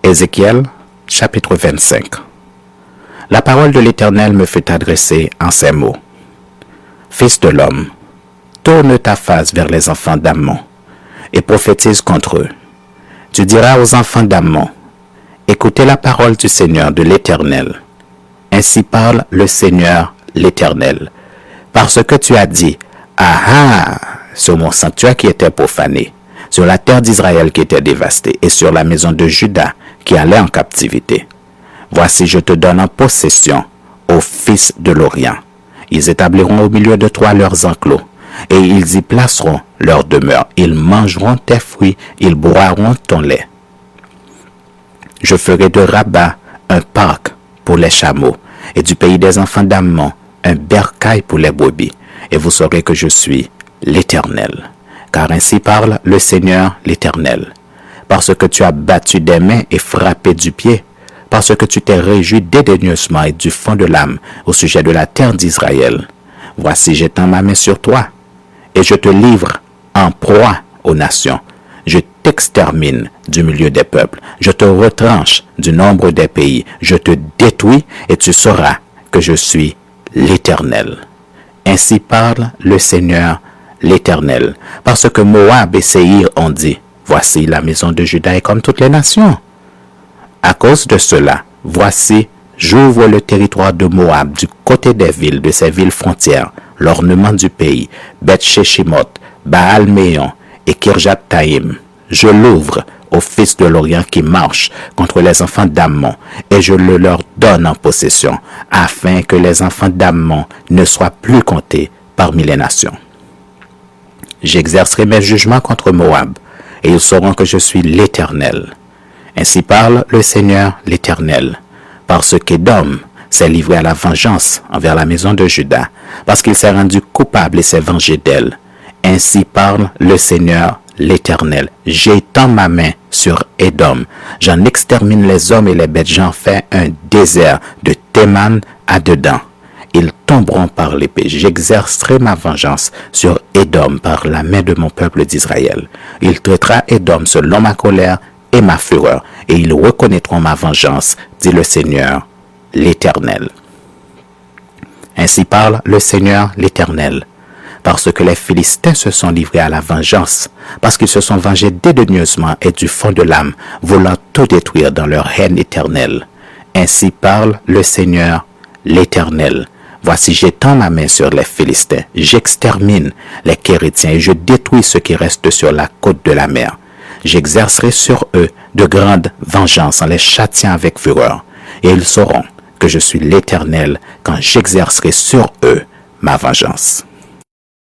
Ézéchiel, chapitre 25. La parole de l'Éternel me fut adressée en ces mots. Fils de l'homme, tourne ta face vers les enfants d'Ammon et prophétise contre eux. Tu diras aux enfants d'Ammon, écoutez la parole du Seigneur de l'Éternel. Ainsi parle le Seigneur l'Éternel. Parce que tu as dit, ah, sur mon sanctuaire qui était profané, sur la terre d'Israël qui était dévastée et sur la maison de Juda qui allait en captivité. Voici, je te donne en possession aux fils de l'Orient. Ils établiront au milieu de toi leurs enclos et ils y placeront leur demeure. Ils mangeront tes fruits, ils boiront ton lait. Je ferai de Rabat un parc pour les chameaux et du pays des enfants d'Ammon un bercail pour les brebis. Et vous saurez que je suis l'Éternel. Car ainsi parle le Seigneur l'Éternel. Parce que tu as battu des mains et frappé du pied, parce que tu t'es réjoui dédaigneusement et du fond de l'âme au sujet de la terre d'Israël. Voici, j'étends ma main sur toi, et je te livre en proie aux nations. Je t'extermine du milieu des peuples, je te retranche du nombre des pays, je te détruis, et tu sauras que je suis l'Éternel. Ainsi parle le Seigneur l'Éternel, parce que Moab et Séhir ont dit, voici la maison de Juda est comme toutes les nations. À cause de cela, voici, j'ouvre le territoire de Moab du côté des villes, de ses villes frontières, l'ornement du pays, Beth-Sheshimoth, Baal-Méon et Kirjat-Taïm. Je l'ouvre aux fils de l'Orient qui marchent contre les enfants d'Ammon, et je le leur donne en possession, afin que les enfants d'Ammon ne soient plus comptés parmi les nations. J'exercerai mes jugements contre Moab, et ils sauront que je suis l'Éternel. Ainsi parle le Seigneur l'Éternel, parce qu'Édom s'est livré à la vengeance envers la maison de Juda, parce qu'il s'est rendu coupable et s'est vengé d'elle. Ainsi parle le Seigneur l'Éternel. J'étends ma main sur Édom, j'en extermine les hommes et les bêtes, j'en fais un désert de Théman à Dedan. Ils tomberont par l'épée. J'exercerai ma vengeance sur Édom par la main de mon peuple d'Israël. Il traitera Édom selon ma colère et ma fureur, et ils reconnaîtront ma vengeance, dit le Seigneur l'Éternel. Ainsi parle le Seigneur l'Éternel. Parce que les Philistins se sont livrés à la vengeance, parce qu'ils se sont vengés dédaigneusement et du fond de l'âme, voulant tout détruire dans leur haine éternelle. Ainsi parle le Seigneur l'Éternel. Voici, j'étends ma main sur les Philistins, j'extermine les Kérétiens et je détruis ceux qui restent sur la côte de la mer. J'exercerai sur eux de grandes vengeances en les châtiant avec fureur, et ils sauront que je suis l'Éternel quand j'exercerai sur eux ma vengeance.